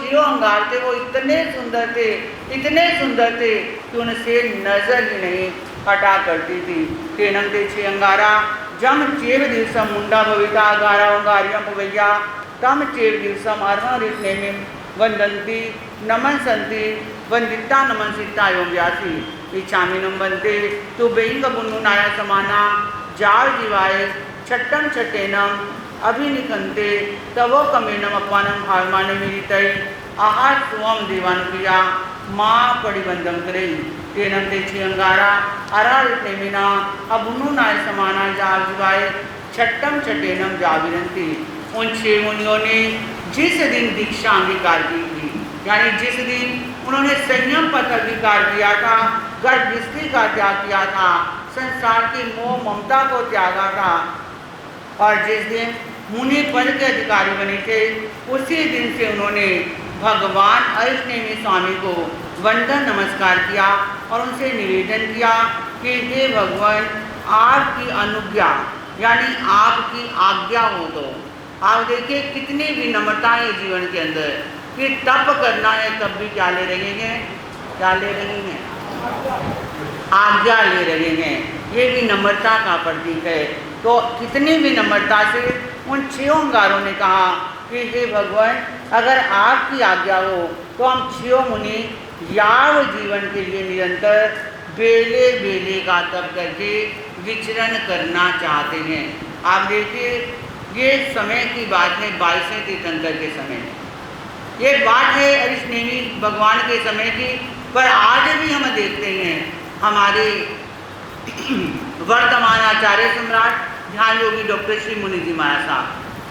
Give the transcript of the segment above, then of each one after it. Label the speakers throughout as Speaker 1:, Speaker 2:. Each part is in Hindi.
Speaker 1: छियो अंगार थे वो इतने सुंदर थे, इतने सुंदर थे कि उनसे नजर ही नहीं हटा करती थी। तेनम ते छे अंगारा जम चेव दिवसम मुंडा भविता गारा अंगारियम भवैया तम चेव दिवसम अर्हं ऋष्णेमिं वंदन्ति नमन संति वंदिता नमन सीता एवं व्यासी इच्छामिनम वंदे तु बेंग बुन्नु नाया समाना जाव जीवाय छट्टम छटेनम अभिनिखंते तवो कमेनम अपमानम भावमाने मिलितई आहार सुवम देवानुप्रिया माँ परिबंधम करे तेनम ते छे अंगारा अरार नेमिना अबुनु नाय समाना जाव जीवाय छट्टम छटेनम जाविरंती। उन 6 मुनियों ने जिस दिन दीक्षा अंगीकार की थी, यानी जिस दिन उन्होंने संयम पथ अंगीकार किया था, गर्भस्थी का त्याग किया था, संसार की मोह ममता को त्यागा था और जिस दिन मुनि पद के अधिकारी बने थे, उसी दिन से उन्होंने भगवान अष्टनेमी स्वामी को वंदन नमस्कार किया और उनसे निवेदन किया कि हे भगवान, आपकी अनुज्ञा यानी आपकी आज्ञा हो तो। आप देखिए कितनी विनम्रता है जीवन के अंदर कि तप करना है तब भी क्या ले रहे हैं, क्या ले रहे हैं, आज्ञा ले रहे हैं। ये विनम्रता का प्रतीक है। तो कितनी विनम्रता से उन 6 अंगारों ने कहा कि हे भगवान, अगर आपकी आज्ञा हो तो हम 6 मुनि याव जीवन के लिए निरंतर बेले बेले का तप करके विचरण करना चाहते हैं। आप देखिए ये समय की बात है 22वें तीर्थंकर के समय, ये बात है अरिष्णेमी भगवान के समय की। पर आज भी हम देखते हैं हमारे वर्तमान आचार्य सम्राट ध्यान योगी डॉक्टर श्री मुनि जी महाराज साहब,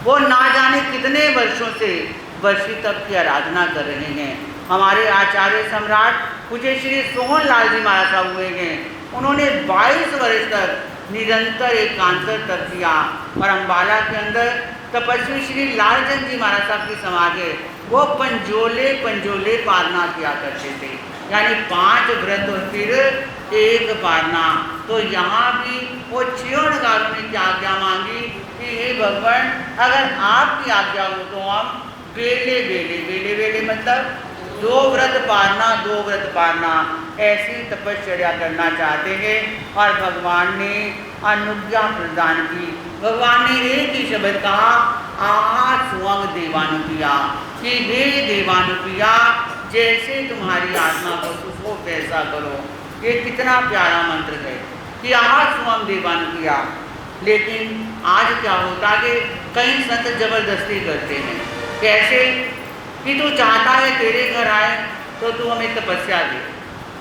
Speaker 1: वो ना जाने कितने वर्षों से वर्षी तप की आराधना कर रहे हैं। हमारे आचार्य सम्राट पूज्य श्री सोहन लाल जी महाराज साहब हुए हैं, उन्होंने 22 वर्ष तक निरंतर एकांतर तप किया और अम्बाला के अंदर तपस्वी श्री लालचंद जी महाराज साहब की समाधि है, वो पंजोले पंजोले पारना किया करते थे, यानी 5 व्रत और फिर 1 पारना। तो यहाँ भी वो 6 अंगारों ने क्या आज्ञा मांगी कि हे भगवान, अगर आपकी आज्ञा हो तो हम बेले बेले, बेले बेले मतलब 2 व्रत पारना, 2 व्रत पारना, ऐसी तपश्चर्या करना चाहते हैं। और भगवान ने अनुज्ञा प्रदान की। भगवान ने एक ही शब्द कहा, आहा स्वंग देवानुप्रिया, कि हे देवानुप्रिया, जैसे तुम्हारी आत्मा को उसको कैसा करो। ये कितना प्यारा मंत्र है कि आहा स्वंग देवानुप्रिया। लेकिन आज क्या होता है कि कई संत जबरदस्ती करते हैं। कैसे कि तू चाहता है तेरे घर आए तो तू हमें तपस्या दे,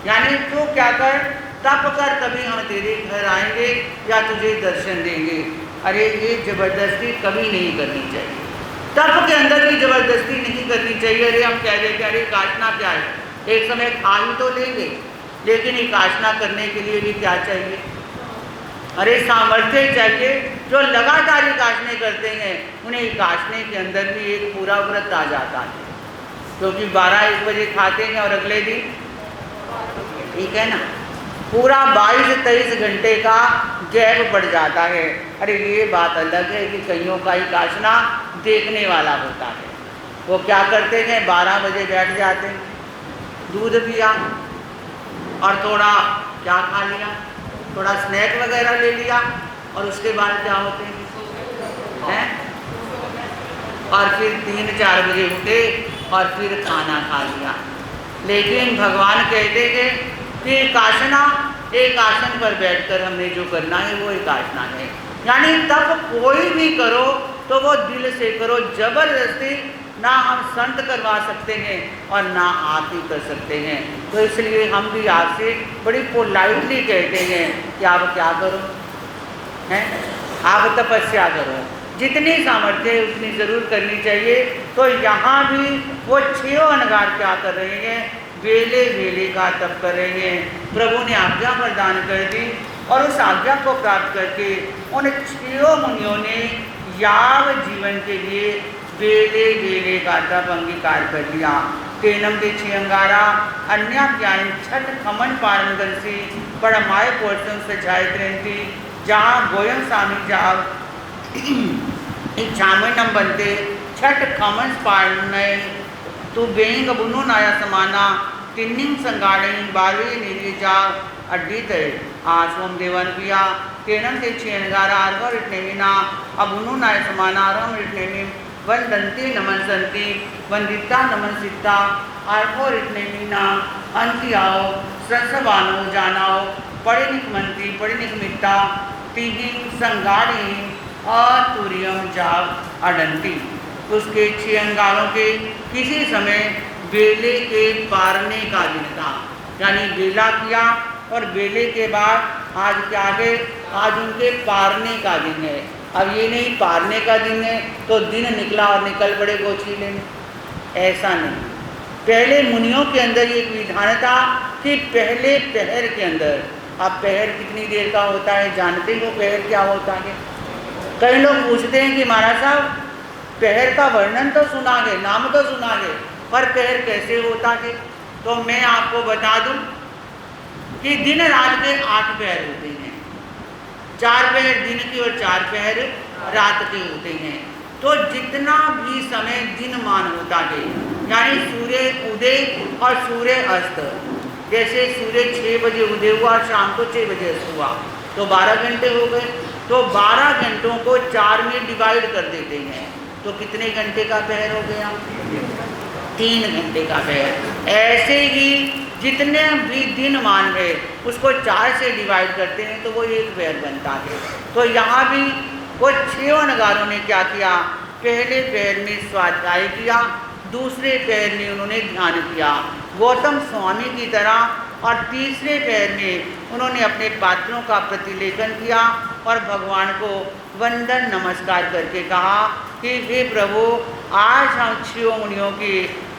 Speaker 1: यानी तू क्या कर, तप कर तभी हम तेरे घर आएंगे या तुझे दर्शन देंगे। अरे ये जबरदस्ती कभी नहीं करनी चाहिए, तप के अंदर भी जबरदस्ती नहीं करनी चाहिए। अरे हम कह देते अरे काटना क्या है, एक समय खा ही तो लेंगे, लेकिन ये काटना करने के लिए भी क्या चाहिए, अरे सामर्थ्य चाहिए। जो लगातार ये काटने करते हैं उन्हें काटने के अंदर भी एक पूरा व्रत आ जाता है, क्योंकि 12-1 बजे खाते हैं और अगले दिन, ठीक है ना, पूरा 22-23 घंटे का गैप पड़ जाता है। अरे ये बात अलग है कि कईयों का ही काटना देखने वाला होता है। वो क्या करते हैं, 12 बजे बैठ जाते हैं, दूध पिया और थोड़ा क्या खा लिया, थोड़ा स्नैक वगैरह ले लिया और उसके बाद क्या होते हैं, और फिर 3-4 बजे उठे और फिर खाना खा लिया। लेकिन भगवान कहते हैं कि काशना, एक आसन पर बैठकर हमने जो करना है वो एक आसना है। यानी तब कोई भी करो तो वो दिल से करो, जबरदस्ती ना हम संत करवा सकते हैं और ना आप ही कर सकते हैं। तो इसलिए हम भी आपसे बड़ी पोलाइटली कहते हैं कि आप क्या करो, हैं, आप तपस्या करो, जितनी सामर्थ्य है उतनी ज़रूर करनी चाहिए। तो यहाँ भी वो 6 अनगार क्या कर रहे हैं, वेले वेले का तप कर रहे हैं। प्रभु ने आज्ञा प्रदान कर दी और उस आज्ञा को प्राप्त करके उन 6 मुनियों ने याव जीवन के लिए वेले वेले का तप अंगीकार कर लिया। तेनम दे 6 अंगारा अन्य ज्ञान छठ खमन पारंगंसी पड़माए पोर्सन से जाय त्रंती जहाँ गोयम स्वामी जाव इच्छामनम बनते छठ खमन पारण तो बेंग बुनो नाया समाना तिन्निंग संगाड़िंग बारवे नीजा अड्डीत आसवम देवन पिया तेनम से छियनगारा आर्गर इटनेमिना अबुनो नाय समानारम इटनेमिम वंदंती नमन संती वंदिता नमन सित्ता आर्गर इटनेमिना अंतियाओ सरसवानो जानाओ पड़िनिक मंत्री पड़िनिक मित्ता तिहिंग संगाड़िंग अतुरियम जाग अडंती। उसके छियंगारों के किसी समय बेले के पारने का दिन था, यानी बेला किया और बेले के बाद आज क्या आगे आज उनके पारने का दिन है। अब ये नहीं पारने का दिन है तो दिन निकला और निकल पड़े गोछी लेने, ऐसा नहीं। पहले मुनियों के अंदर एक विधान था कि पहले पहर के अंदर, अब पहर कितनी देर का होता है जानते हो, पहर क्या होता है? कई लोग पूछते हैं कि महाराज साहब पहर का वर्णन तो सुना गए, नाम तो सुना गए, पर पहर कैसे होता है? तो मैं आपको बता दूं कि दिन रात के 8 पहर होते हैं, 4 पहर दिन की और 4 पहर रात के होते हैं। तो जितना भी समय दिन मान होता है, यानी सूर्य उदय और सूर्य अस्त, जैसे सूर्य 6 बजे उदय हुआ और शाम को 6 बजे अस्त हुआ तो 12 घंटे हो गए। तो 12 घंटों को 4 में डिवाइड कर देते हैं तो कितने घंटे का पहर हो गया? 3 घंटे का पहर। ऐसे ही जितने भी दिन मान है उसको 4 से डिवाइड करते हैं तो वो 1 पहर बनता है। तो यहाँ भी वो 6 नगारों ने क्या किया, पहले पहर में स्वाध्याय किया, दूसरे पहर में उन्होंने ध्यान किया गौतम स्वामी की तरह, और तीसरे पहर में उन्होंने अपने पात्रों का प्रतिलेखन किया और भगवान को वंदन नमस्कार करके कहा कि हे प्रभु आज हम 6 मुनियों के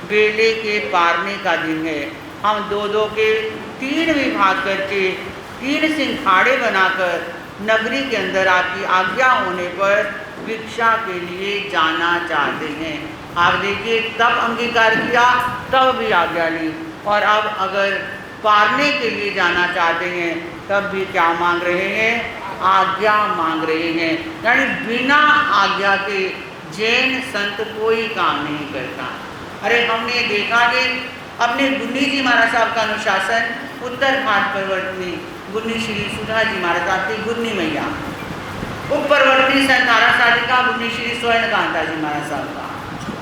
Speaker 1: बेले के पारने का दिन है। हम 2-2 के 3 विभाग करके 3 सिंखाड़े बनाकर नगरी के अंदर आपकी आज्ञा होने पर भिक्षा के लिए जाना चाहते हैं। आप देखिए तब अंगीकार किया, तब भी आज्ञा ली, और अब अगर पारने के लिए जाना चाहते हैं तब भी क्या मांग रहे हैं? आज्ञा मांग रहे हैं। यानी बिना आज्ञा के जैन संत कोई काम नहीं करता। अरे हमने देखा कि अपने गुन्नी जी महाराज साहब का अनुशासन उत्तर घाट परिवर्तनी गुन्नी श्री सुधा जी महाराज साहब की गुन्नी मैया, उप परिवर्तनी संतारा साधिका गुन्नी श्री स्वर्णकांता जी महाराज साहब का,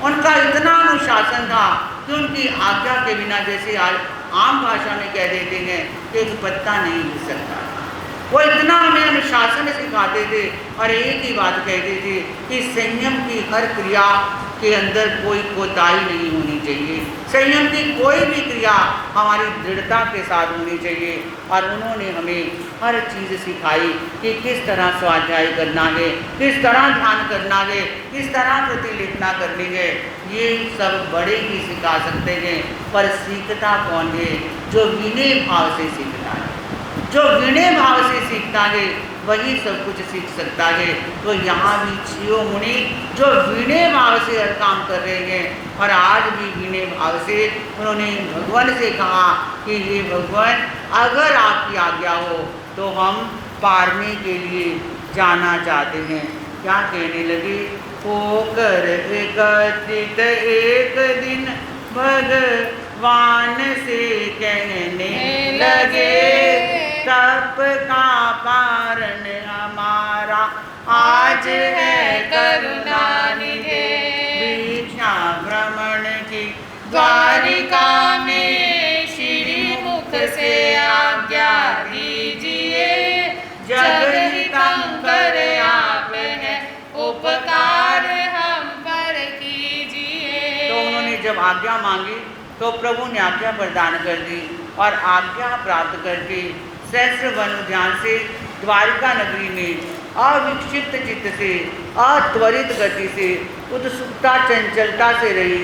Speaker 1: उनका इतना अनुशासन था कि उनकी आज्ञा के बिना, जैसे आज आम भाषा में कह देते हैं कि एक पत्ता नहीं हिल सकता, वो इतना हमें अनुशासन सिखाते थे और एक ही बात कहते थे कि संयम की हर क्रिया के अंदर कोई कोताही नहीं होनी चाहिए, संयम की कोई भी क्रिया हमारी दृढ़ता के साथ होनी चाहिए। और उन्होंने हमें हर चीज़ सिखाई कि किस तरह स्वाध्याय करना है, किस तरह ध्यान करना है, किस तरह प्रतिलिखना करनी है। ये सब बड़े ही सिखा सकते हैं, पर सीखता कौन है? जो विनय भाव से सीखता है, जो विनय भाव से सीखता है वही सब कुछ सीख सकता है। तो यहाँ भी 6 मुनि जो विनय भाव से हर काम कर रहे हैं, और आज भी विनय भाव से उन्होंने भगवान से कहा कि ये भगवान अगर आपकी आज्ञा हो तो हम पारने के लिए जाना चाहते हैं। क्या कहने लगे? होकर एकत्रित एक दिन भगवान से कहने लगे, तप का पारण हमारा आज है करुणा निधे, भिक्षा भ्रमण की द्वारिका में श्री मुख से आज्ञा दीजिए, जगदीशंकर आप हैं उपकार हम पर कीजिए। तो उन्होंने जब आज्ञा मांगी तो प्रभु ने आज्ञा प्रदान कर दी, और आज्ञा प्राप्त करके सहस्र वन उद्यान से द्वारिका नगरी में अविक्षिप्त चित्त से, अत्वरित गति से, उत्सुकता चंचलता से रही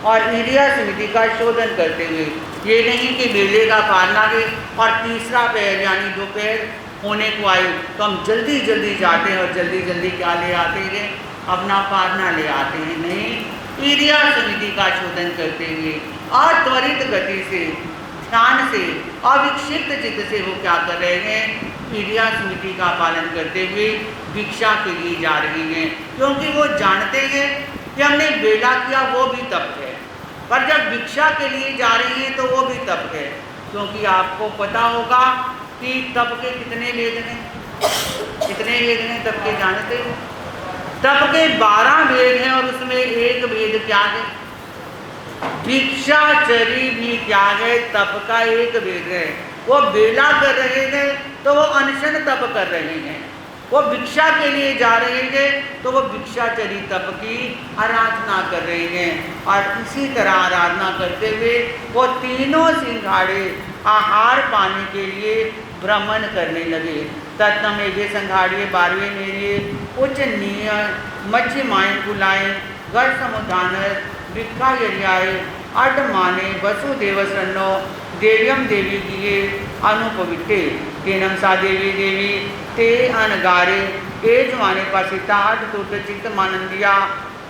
Speaker 1: और ईरिया समिति का शोधन करते हुए, ये नहीं कि बेले का पालना है और तीसरा पहर यानी दोपहर होने को आई तो हम जल्दी जल्दी जाते हैं और जल्दी जल्दी क्या ले आते हैं? अपना पालना ले आते हैं। नहीं, ईरिया समिति का शोधन करते हुए अत्वरित गति से, ध्यान से, अविक्षिप्त चित्त से वो क्या कर रहे हैं? ईरिया समिति का पालन करते हुए भिक्षा के लिए जा रहे हैं, क्योंकि वो जानते हैं कि हमने बेला किया वो भी तप है, पर जब भिक्षा के लिए जा रही हैं तो वो भी तप है, क्योंकि आपको पता होगा कि तप के कितने वेद हैं, कितने वेद हैं तप के जानते हो? तप के 12 वेद हैं और उसमें एक वेद क्या है? भिक्षाचरी भी क्या है? तप का एक वेद है। वो बेला कर रहे हैं तो वो अनशन तप कर रहे हैं, वो भिक्षा के लिए जा रहे हैं तो वो भिक्षाचरी तप की आराधना कर रहे हैं। और इसी तरह आराधना करते हुए वो तीनों सिंघाड़े आहार पाने के लिए भ्रमण करने लगे। तत्म मेघे संघाड़िए 12वें मेरे उच्च नीय मच्छी माए बुलाए घर समुदान भिक्खा यरियाए अट माने वसुदेव सन्नो देव्यम देवी किए अनुपविते तेनम सा देवी देवी ते अनगारे एज माने पासिता अट तुट चित्त मानंदिया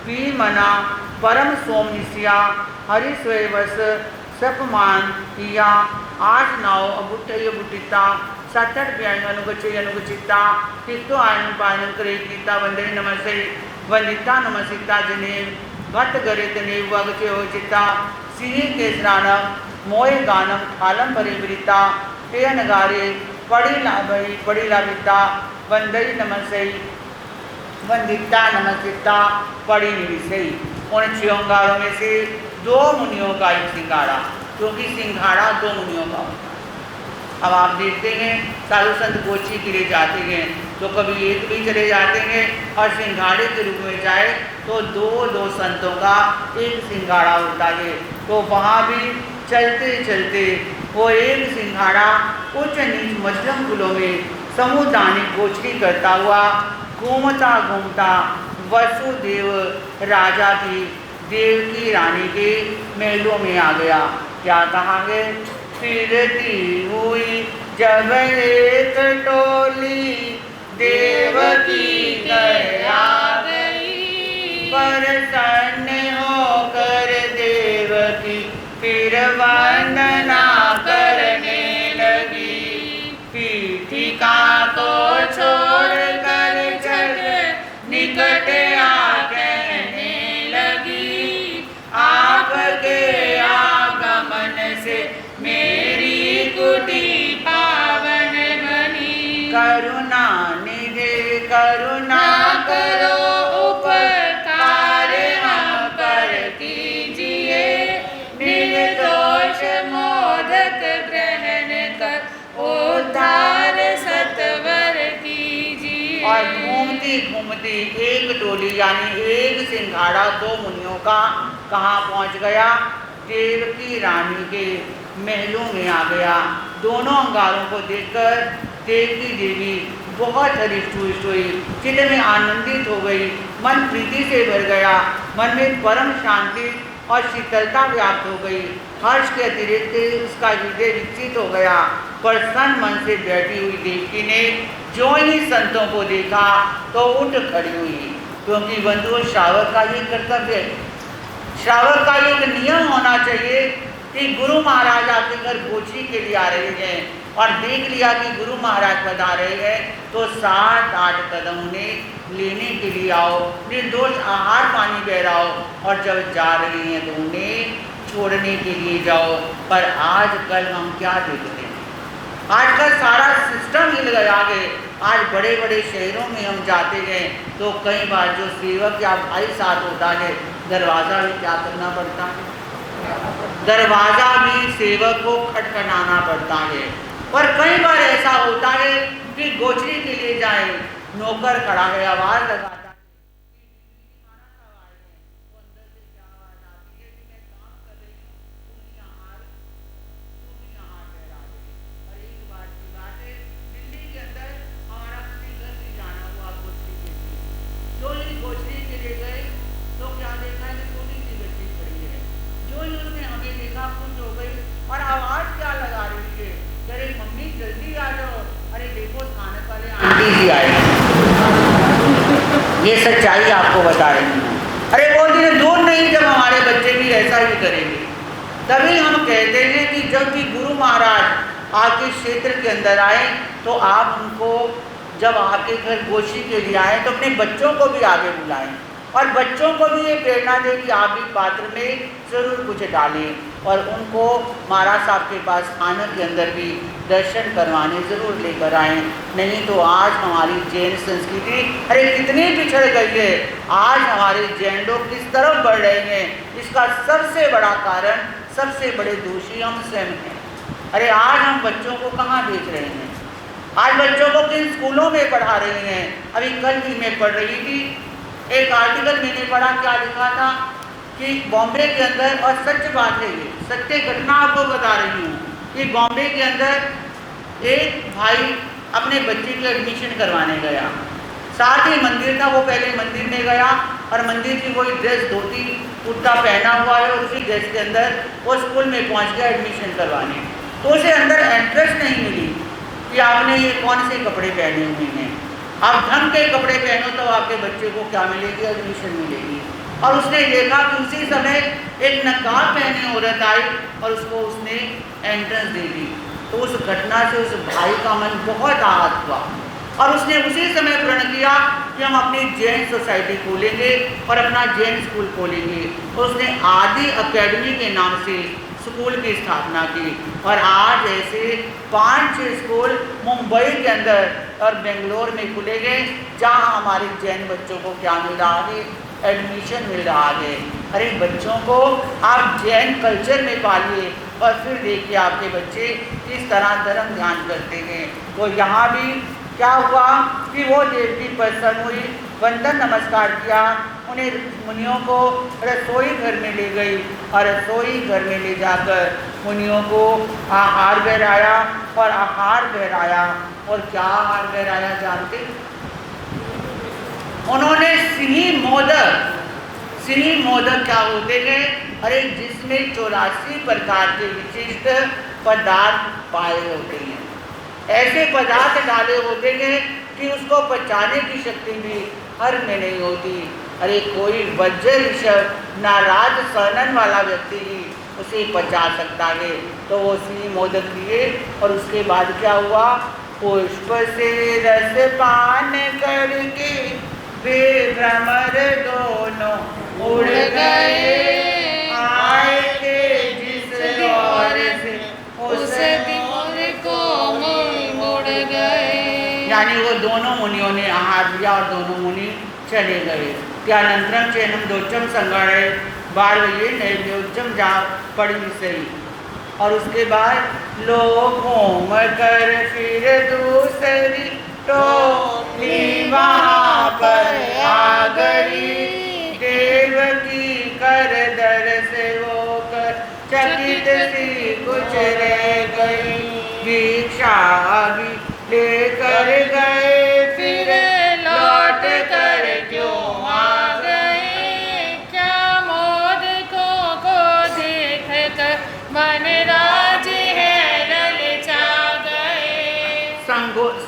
Speaker 1: पी मना परम सोम निसिया हरि स्वयवस सपमान किया 8 9 अबुट्टय बुटिता 7 व्यायन अनुगचे अनुगचिता कितो आयन पायन करे कीता वंदे नमस्ते वंदिता नमसिता जने भट्ट गरित ने वगचे हो चिता सिंह के स्नानम मोय गानम थालम परिवृता ते नगारे पड़ी लाभिता वंदई नमसई वंदिता नमसिता पड़ी निविसई। उन सिंगाड़ों में से 2 मुनियों का एक सिंगाड़ा, क्योंकि सिंगाड़ा 2 मुनियों का। अब आप देखते हैं साधु संत गोची के लिए जाते हैं तो कभी एक भी चले जाते हैं और सिंगाड़े के रूप में जाए तो 2 संतों का एक सिंगाड़ा होता है। तो वहाँ भी चलते चलते वो एक सिंगाड़ा उच्च नीच मध्यम कुलों में समुदानी गोचरी करता हुआ घूमता घूमता वसुदेव राजा की देवकी रानी के महलों में आ गया। क्या कहा है? फिरती हुई जब एक टोली देवकी घर आ गई, प्रसन्न होकर देवकी फिर वंदना करने लगी। पीठिका को छोड़ कर जग निकट आ कहने लगी, आपके आगमन से मेरी कुटी पावन बनी। करुणा निधे करुणा करो उपकार हम पर कीजिए, निर्दोष मोदक ग्रहण कर उद्धार सत्वर कीजिए। और घूमती घूमती एक टोली यानी एक सिंघाड़ा 2 मुनियों का कहाँ पहुँच गया? देवकी रानी के महलों में आ गया। दोनों अंगारों को देखकर देवकी देवी बहुत हरिष्ट हुई, चित्त में आनंदित हो गई, मन प्रीति से भर गया, मन में परम शांति और शीतलता व्याप्त हो गई। हर्ष के अतिरिक्त उसका हृदय विकसित हो गया। प्रसन्न मन से बैठी हुई देवकी ने जो ही संतों को देखा तो उठ खड़ी हुई, क्योंकि बंधुओं श्रावक का ये कर्तव्य है, श्रावक का एक नियम होना चाहिए कि गुरु महाराज आपके घर गोचरी के लिए आ रहे हैं और देख लिया कि गुरु महाराज बता रहे हैं तो 7-8 कदम उन्हें लेने के लिए आओ, निर्दोष आहार पानी बहराओ और जब जा रहे हैं तो उन्हें छोड़ने के लिए जाओ। पर आजकल हम क्या देखते हैं? आजकल सारा सिस्टम हिल गया है। आज बड़े बड़े शहरों में हम जाते हैं तो कई बार जो सेवक या भाई साथ होता है दरवाज़ा भी क्या करना पड़ता है? दरवाज़ा भी सेवक को खटखटाना पड़ता है। पर कई बार ऐसा होता है कि गोचरी के लिए जाए, नौकर खड़ा है, आवाज़ लगाता है, और आवाज क्या लगा रही है? अरे मम्मी जल्दी आ जाओ, अरे देखो खाने वाले आंटी जी आए। ये सच्चाई आपको बता रही हूँ। अरे बहुत दिन दूर नहीं जब हमारे बच्चे भी ऐसा ही करेंगे। तभी हम कहते हैं कि जब भी गुरु महाराज आपके क्षेत्र के अंदर आए तो आप उनको जब आपके घर गोची के लिए आए तो अपने बच्चों को भी आगे बुलाएं। और बच्चों को भी ये प्रेरणा दे कि आप भी पात्र में ज़रूर कुछ डालें और उनको महाराज साहब के पास खाने के अंदर भी दर्शन करवाने ज़रूर लेकर आएँ। नहीं तो आज हमारी जैन संस्कृति अरे कितनी पिछड़ गई है। आज हमारे जैन लोग किस तरफ बढ़ रहे हैं, इसका सबसे बड़ा कारण, सबसे बड़े दोषी हम स्वयं हैं। अरे आज हम बच्चों को कहाँ भेज रहे हैं, आज बच्चों को किन स्कूलों में पढ़ा रहे हैं। अभी कल ही मैं पढ़ रही थी एक आर्टिकल, मैंने पढ़ा, क्या लिखा था कि बॉम्बे के अंदर, और सच बात है ये, सत्य घटना आपको बता रही हूँ, कि बॉम्बे के अंदर एक भाई अपने बच्चे की एडमिशन करवाने गया, साथ ही मंदिर था, वो पहले मंदिर में गया और मंदिर की वही ड्रेस, धोती कुर्ता पहना हुआ है, और उसी ड्रेस के अंदर वो स्कूल में पहुँच गया एडमिशन करवाने। तो उसे अंदर एंट्रेंस नहीं मिली कि आपने ये कौन से कपड़े पहने हुए हैं, आप ढंग के कपड़े पहनो तो आपके बच्चे को क्या मिलेगी, एडमिशन मिलेगी। और उसने देखा कि उसी समय एक नकाब पहने औरत आई और उसको उसने एंट्रेंस दे दी। तो उस घटना से उस भाई का मन बहुत आहत हुआ और उसने उसी समय प्रण किया कि हम अपनी जैन सोसाइटी खोलेंगे और अपना जैन स्कूल खोलेंगे। तो उसने आदि अकेडमी के नाम से स्कूल की स्थापना की और आज ऐसे 5-6 स्कूल मुंबई के अंदर और बेंगलोर में खुले गए, जहाँ हमारे जैन बच्चों को क्या मिल रहा है, एडमिशन मिल रहा है। अरे बच्चों को आप जैन कल्चर में पालिए और फिर देखिए आपके बच्चे किस तरह धर्म ध्यान करते हैं। तो यहाँ भी क्या हुआ कि वो देवी प्रसन्न हुई, वंदन नमस्कार किया, उन्हें मुनियों को रसोई घर में ले गई और रसोई घर में ले जाकर मुनियों को आहार बहराया और आहार बहराया। और क्या आहार बहराया जानते, उन्होंने सिही मोदक क्या होते हैं, अरे जिसमें 84 प्रकार के विशिष्ट पदार्थ पाए होते हैं, ऐसे पदार्थ डाले होते हैं कि उसको पचाने की शक्ति भी हर में नहीं होती। अरे कोई वज्र ऋषभ नाराज सनन वाला व्यक्ति ही उसे पचा सकता है। तो वो सिही मोदक दिए और उसके बाद क्या हुआ, पुष्प से रस पान करके वे भ्रमर दोनों उड़ गए, आए के जिस ओर से उस ओर को मुड़ गए। यानी वो दोनों मुनियों ने आहार दिया और दोनों मुनि चले गए। त्यानंतरम चैनम दोचम संगड़े बारवये नैव्योजम जा पड़ी सही। और उसके बाद लोग घूम कर फिर दूसरी टोली वहाँ पर आ गई, देवकी कर दर से होकर चकित सी कुछ रह गई, भिक्षा भी लेकर गए फिर लौट कर क्यों आ गए, क्या मोदकों को देख कर मन राज है ललचा गए।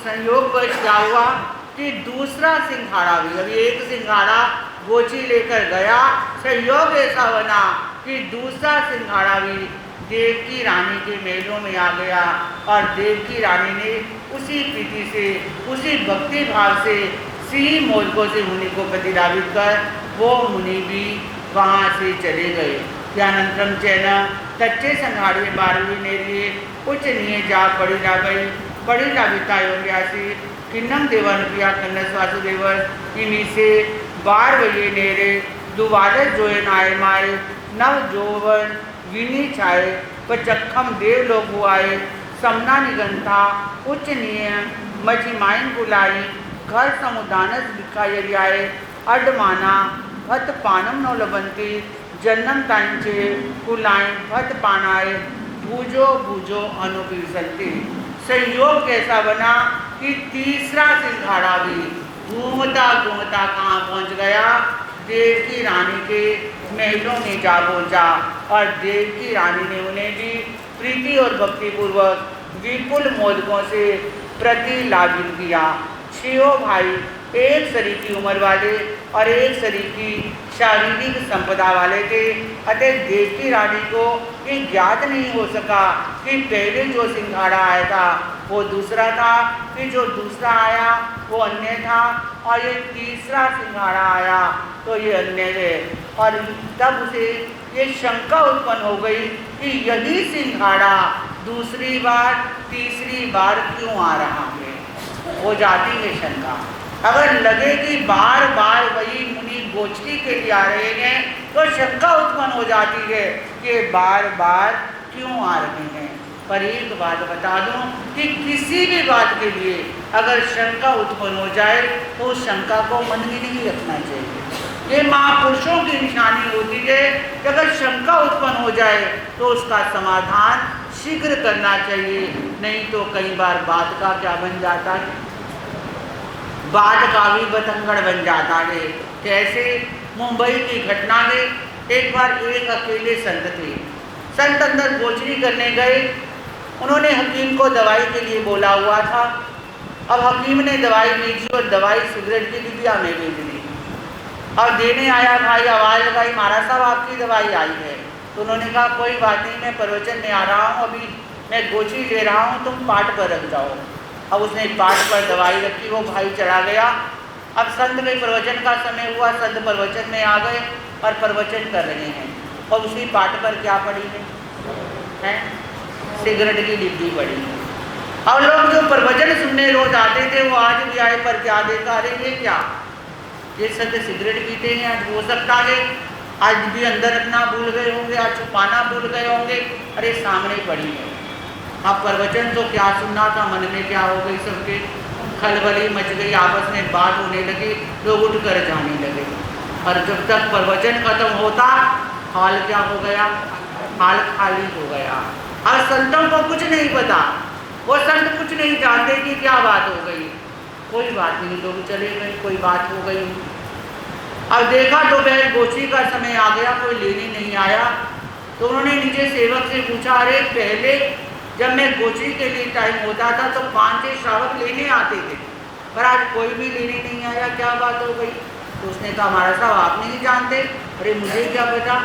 Speaker 1: संयोगवश क्या हुआ कि दूसरा सिंघाड़ा भी, अभी एक सिंघाड़ा गोची लेकर गया, संयोग ऐसा बना कि दूसरा सिंघाड़ा भी देवकी रानी के महलों में आ गया और देवकी रानी ने उसी प्रीति से, उसी भक्ति भाव से सिही मोदकों से मुनि को प्रतिलाभित कर वो मुनि भी वहाँ से चले गए। त्यानंतरम चैन तच्चे संघाड़े 12वीं ने लिए उच्च निये जा पड़ी ला गई, पड़ी लाभिता योग्यासी किन्नम देवन प्रिया कन्नस वासुदेवर इन्हीं से 12 नेरे दुवादश जोए नाय माए नव जोवन विनी छाए पचखम देव लोग हुआए समना निगंथा उच्च नियम मझिमाइन बुलाई घर समुदानस भिखायरियाए अडमाना भत पानम नो लबंती जन्नम तांचे कुलाइन भत पानाए भूजो भूजो अनुपीसलती। संयोग कैसा बना कि तीसरा सिंघाड़ा भी घूमता घूमता कहाँ पहुँच गया, देवकी रानी के महलों में जा पहुँचा और देवकी रानी ने उन्हें भी प्रीति और भक्ति पूर्वक विपुल मोदकों से प्रतिलाभित किया। 6 भाई एक शरीर की उम्र वाले और एक शरीर की शारीरिक संपदा वाले थे। अतः देवकी रानी को ये ज्ञात नहीं हो सका कि पहले जो सिंघाड़ा आया था वो दूसरा था, फिर जो दूसरा आया वो अन्य था, और ये तीसरा सिंघाड़ा आया तो ये अन्य है। और तब उसे ये शंका उत्पन्न हो गई कि यही सिंघाड़ा दूसरी बार तीसरी बार क्यों आ रहा है। हो जाती है शंका। अगर लगे कि बार बार वही मुनि गोचरी के लिए आ रहे हैं तो शंका उत्पन्न हो जाती है कि बार बार क्यों आ रहे हैं। पर एक बात बता दूं कि किसी भी बात के लिए अगर शंका उत्पन्न हो जाए तो उस शंका को मन में नहीं रखना चाहिए। ये महापुरुषों की निशानी होती है कि अगर शंका उत्पन्न हो जाए तो उसका समाधान शीघ्र करना चाहिए, नहीं तो कई बार बात का क्या बन जाता है, बात का भी बतंगड़ बन जाता है। कैसे मुंबई की घटना है। एक बार एक अकेले संत थे, संत अंदर गोचरी करने गए। उन्होंने हकीम को दवाई के लिए बोला हुआ था। अब हकीम ने दवाई भेजी और दवाई सिगरेट की डिबिया में भेज दी। और देने आया भाई आवाज़ लगाई, महाराज साहब आपकी दवाई आई है। तो उन्होंने कहा कोई बात नहीं, मैं प्रवचन में आ रहा हूँ, अभी मैं गोचरी ले रहा हूँ, तुम पाठ पर रख जाओ। अब उसने पाठ पर दवाई रखी, वो भाई चला गया। अब संत में प्रवचन का समय हुआ, संत प्रवचन में आ गए और प्रवचन कर रहे हैं, और उसी पाठ पर क्या पड़ी है? सिगरेट की डिब्बी पड़ी है। और लोग जो प्रवचन सुनने रोज आते थे वो आज भी आए, पर क्या देखा, अरे ये क्या, ये संत सिगरेट पीते हैं। आज हो सकता है आज भी अंदर रखना भूल गए होंगे, आज छुपाना भूल गए होंगे, अरे सामने पड़ी है। अब प्रवचन तो क्या सुनना था, मन में क्या हो गई, सबके खलबली मच गई, आपस में बात होने लगी, लोग उठ कर जाने लगे। और जब तक प्रवचन खत्म होता हाल क्या हो गया, हाल खाली हो गया। और संतों को कुछ नहीं पता, वो संत कुछ नहीं जानते कि क्या बात हो गई। कोई बात नहीं, लोग चले गए, कोई बात हो गई। अब देखा तो वह गोचरी का समय आ गया, कोई लेने नहीं आया। तो उन्होंने नीचे सेवक से पूछा, अरे पहले जब मैं गोचरी के लिए टाइम होता था तो 5-6 श्रावक लेने आते थे, पर आज कोई भी लेने नहीं आया, क्या बात हो गई। तो उसने कहा महाराज साहब आप नहीं जानते। अरे मुझे क्या पता।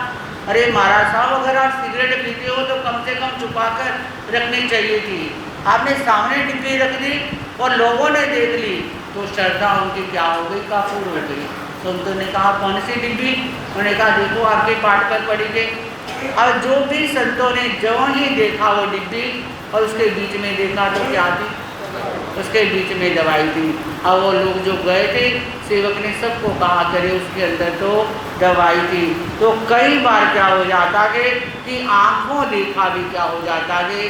Speaker 1: अरे महाराज साहब अगर आप सिगरेट पीते हो तो कम से कम छुपा कर रखनी चाहिए थी, आपने सामने डिब्बी रख दी और लोगों ने देख ली तो श्रद्धा उनकी क्या हो गई, काफूर हो गई। संतों ने कहा कौन सी डिब्बी, उन्होंने कहा देखो आपके पाठ पर पड़ी है। और जो भी संतों ने जो ही देखा वो डिब्बी, और उसके बीच में देखा तो क्या थी, उसके बीच में दवाई थी। और वो लोग जो गए थे सेवक ने सबको कहा करे उसके अंदर तो दवाई थी। तो कई बार क्या हो जाता है कि आंखों देखा भी क्या हो जाता है,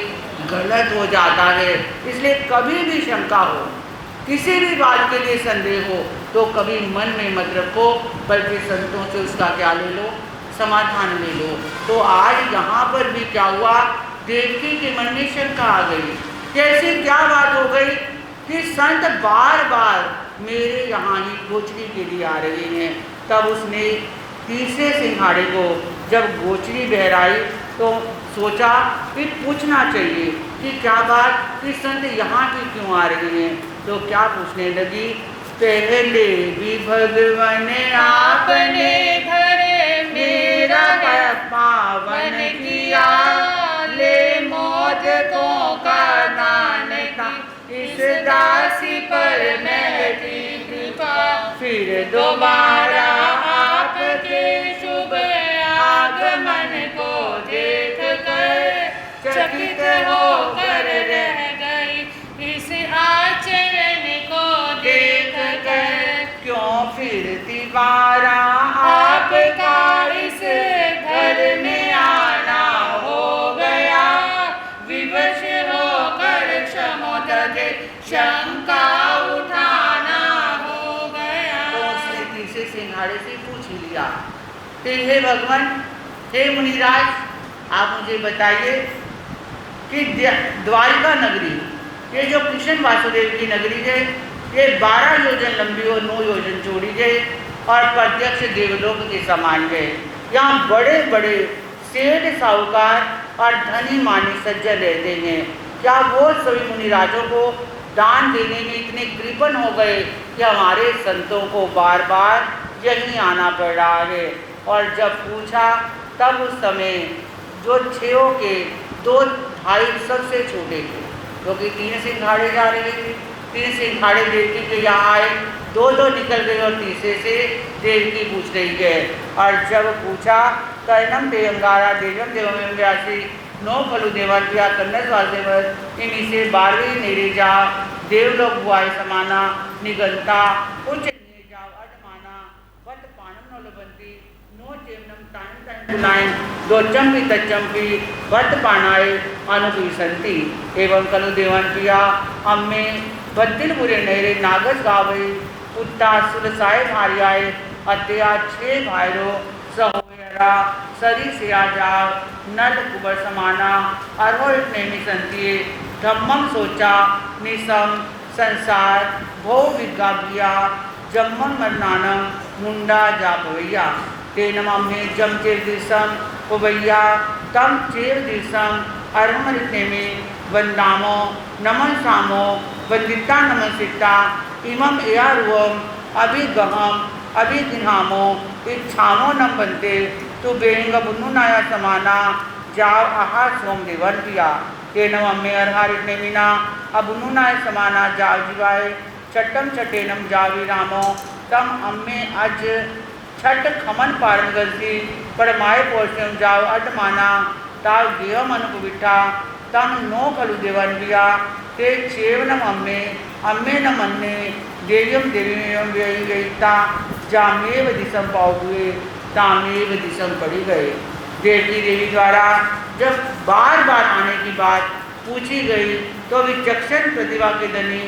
Speaker 1: गलत हो जाता है। इसलिए कभी भी शंका हो, किसी भी बात के लिए संदेह हो तो कभी मन में मत रखो, बल्कि संतों से उसका क्या ले लो, समाधान ले लो। तो आज यहाँ पर भी क्या हुआ, देवकी के मन में शंका आ गई। कैसे क्या बात हो गई कि संत बार बार मेरे यहाँ ही गोचरी के लिए आ रहे हैं। तब उसने तीसरे सिंघाड़े को जब गोचरी बहराई तो सोचा कि पूछना चाहिए कि क्या बात कि संत यहाँ की क्यों आ रहे हैं। तो क्या पूछने लगी, पहले भी भगवान आपने घर मेरा पावन किया, ले मोदकों का दान था, इस दासी पर मेरी कृपा, फिर दोबारा आपके शुभ आगमन को देख कर चकित होकर रह गई, इस आचरण को देख कर। क्यों फिर दोबारा आपका इस घर में आना हो गया, विवश होकर क्षमोदय शंका उठाना हो गया। तो उसने तीसरे सिंघाड़े से पूछ लिया कि हे भगवान, हे मुनिराज, आप मुझे बताइए कि द्वारिका नगरी, ये जो कृष्ण वासुदेव की नगरी है, ये 12 योजन लंबी और 9 योजन चौड़ी है और प्रत्यक्ष देवलोक के समान है। यहाँ बड़े बड़े सेठ साहूकार और धनी मानी सज्जन रहते हैं। क्या वो सभी मुनिराजों को दान देने में इतने कृपण हो गए कि हमारे संतों को बार बार यहीं आना पड़ रहा है। और जब पूछा तब उस समय जो छेओं के 2 भाई सबसे छोटे थे, क्योंकि 3 सिंघाड़े जा रहे थे, 3 सिंघाड़े देवकी के यहाँ आए, 2 निकल गए और तीसरे से देवकी पूछ रही है। और जब पूछा कर्णम ते अंगारा देवम देवम व्यासी नो खलु देवालपिया कन्नस वासुदेव इन्हीं से 12वीं नेरे जा देवलोक बुआई समाना निगंता उच्च जाओ अटमाना वट पाणम नो लबंती नो चेमनम टाइम टाइम पुनाइन दो चंपी तचंपी वट पाणाए अनुपीसंती एवं कलु देवन पिया अम्मे बद्दिल बुरे नहरे नागस गावे उत्ता सुलसाए भारियाए अत्या 6 भाईरो सहोयरा सरी से आजाव नल कुबर समाना अरहो नेमी संतिये धम्मम सोचा निसम संसार भो विज्ञापिया जम्मन मरनानम मुंडा जापवैया तेनम अम्मे जम चेव दिसम उभैया तम चेव दिसम अरहम नेमी वंदामो नमन सामो वंदिता नमसिता इमम एयारुवम अभिगहम अभिघिनामो इच्छामो नम बनते तु बेंग बुन्नुनाया समाना जाव आहार सोम देवर पिया तेनम अम्मे अरहारित नेमिना अबुन्नुनाय समाना जाव जीवाए छट्टम छटेनम जावी रामो तम अम्मे अज छठ खमन पारन गलती परमाए पोषम जाव अटमाना ताव देवम अनुपविठा तम नो खलु देवन पिया ते चेवनम अम्मे अम्मे न मन्ने देव्यम देवीयम व्ययिता जामेव दिसम पाओगे तामेव दिसम पड़ी गए। देवकी देवी द्वारा जब बार बार आने की बात पूछी गई तो विचक्षण प्रतिभा के धनी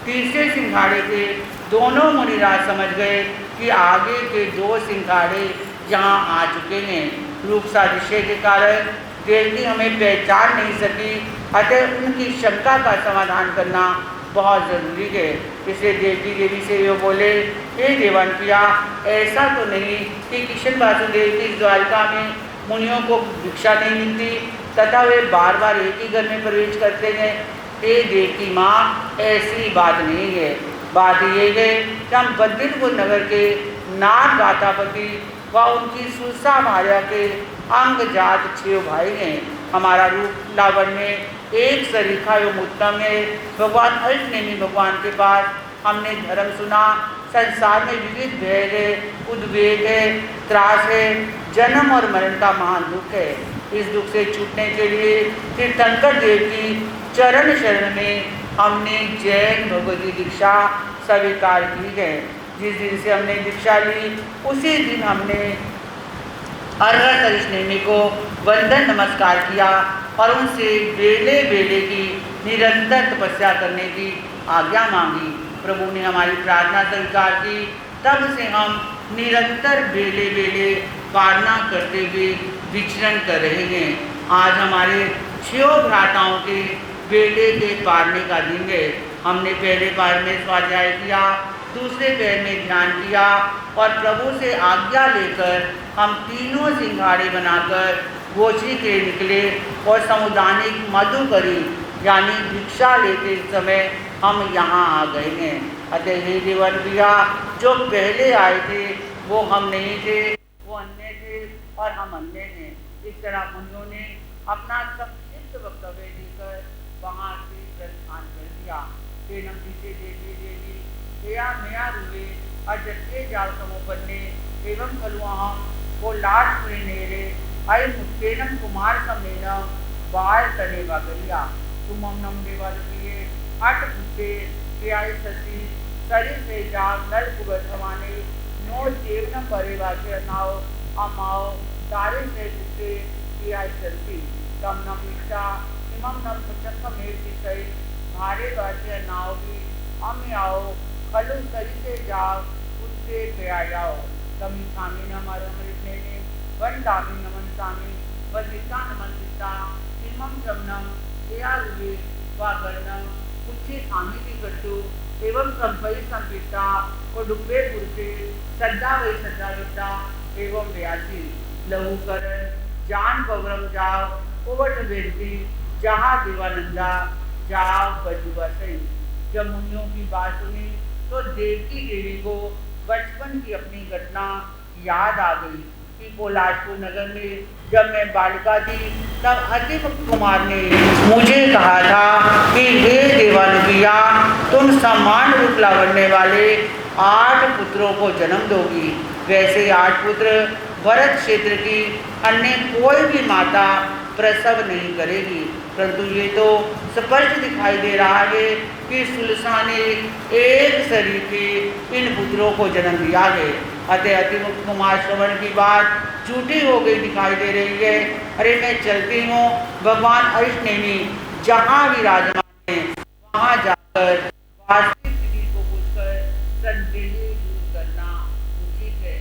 Speaker 1: तीसरे सिंघाड़े के दोनों मुनिराज समझ गए कि आगे के 2 सिंघाड़े यहाँ आ चुके हैं। रूप सादृश्य के कारण देवकी हमें पहचान नहीं सकी, अतः उनकी शंका का समाधान करना बहुत ज़रूरी है। इसलिए देवकी देवी से ये बोले, हे देवानप्रिया, ऐसा तो नहीं कि किशन वासुदेव की द्वारिका में मुनियों को भिक्षा नहीं मिलती तथा वे बार बार एक ही घर में प्रवेश करते हैं। हे देवकी माँ, ऐसी बात नहीं है। बात ये है कि हम बद्दिलपुर नगर के नाग गाथापति व उनकी सुरसा भार्या के अंग जात 6 भाई हैं। हमारा रूप लावण्य एक सरीखा एवं उत्तम है। भगवान अष्टनेमी भगवान के पास हमने धर्म सुना। संसार में विविध भय है, उद्वेग है, त्रास है, जन्म और मरण का महान दुख है। इस दुख से छूटने के लिए तीर्थंकर देव की चरण शरण में हमने जैन भगवती दीक्षा स्वीकार की है। जिस दिन से हमने दीक्षा ली उसी दिन हमने अरहत ऋषिनेमी को वंदन नमस्कार किया और उनसे बेले बेले की निरंतर तपस्या करने की आज्ञा मांगी। प्रभु ने हमारी प्रार्थना स्वीकार की। तब से हम निरंतर बेले बेले पारना करते हुए विचरण कर रहे हैं। आज हमारे 6 भ्राताओं के बेले के पारने का दिन है। हमने पहले पार में स्वाध्याय किया, दूसरे पैर में ध्यान किया और प्रभु से आज्ञा लेकर हम तीनों सिंघाड़े बनाकर गोची के निकले और सामुदानिक मधुकरी यानी भिक्षा लेते समय हम यहाँ आ गए हैं। अतः हे देवानप्रिया, जो पहले आए थे वो हम नहीं थे, वो अन्य थे और हम अन्य हैं। इस तरह मुनियों ने अपना संक्षिप्त वक्तव्य देकर वहाँ से प्रस्थान कर दिया। तेनम पीछे देवी देवी दया मया रुवे अजत्ये जाल समोपन्ने एवं खलुआहम वो लाट पुरे नेरे अय मुक्तेनम कुमार समेनम बाल तने वागलिया तुम नम देवालप्रिय अट पुते प्याय सती शरीर से जाग नल कुबर समाने नो जेवनम परे वाक्य नाओ अमाओ तारे से पुते प्याय सती तम नम मिक्षा इमम नम पुचक मेर विषय भारे वाक्य नाओ भी हम आओ खलु शरीर से जाग उससे प्या जाओ तम स्वामी नम अरमृत ने वन दामी नमन स्वामी वदिता नमन दिता इमम जमनम दयालुवे वागर्णम उच्चे स्वामी की करतु एवं संपई संपिता और डुब्बे पुरुषे सद्दा वै सद्दा विता एवं व्यासी लघुकरण जान पवरम जाओ उवट बेटी जहाँ देवानंदा जाओ बजुआ सही। जब मुनियों की बात सुनी तो देवकी देवी को बचपन की अपनी घटना याद आ गई कि पोलादपुर नगर में जब मैं बालिका थी तब अतिमुक्त कुमार ने मुझे कहा था कि हे देवानुप्रिया, तुम समान रूप लावण्य वाले 8 पुत्रों को जन्म दोगी। वैसे 8 पुत्र भरत क्षेत्र की अन्य कोई भी माता प्रसव नहीं करेगी, परंतु ये तो स्पष्ट दिखाई दे रहा है कि सुलसा ने एक शरीर के इन पुत्रों को जन्म दिया है। अतः अतिमुक्त कुमार श्रवण की बात झूठी हो गई दिखाई दे रही है। अरे मैं चलती हूँ, भगवान अरिष्टनेमी जहाँ विराजमान है वहाँ जाकर वास्तविक स्थिति को पूछकर संदेह दूर करना उचित है।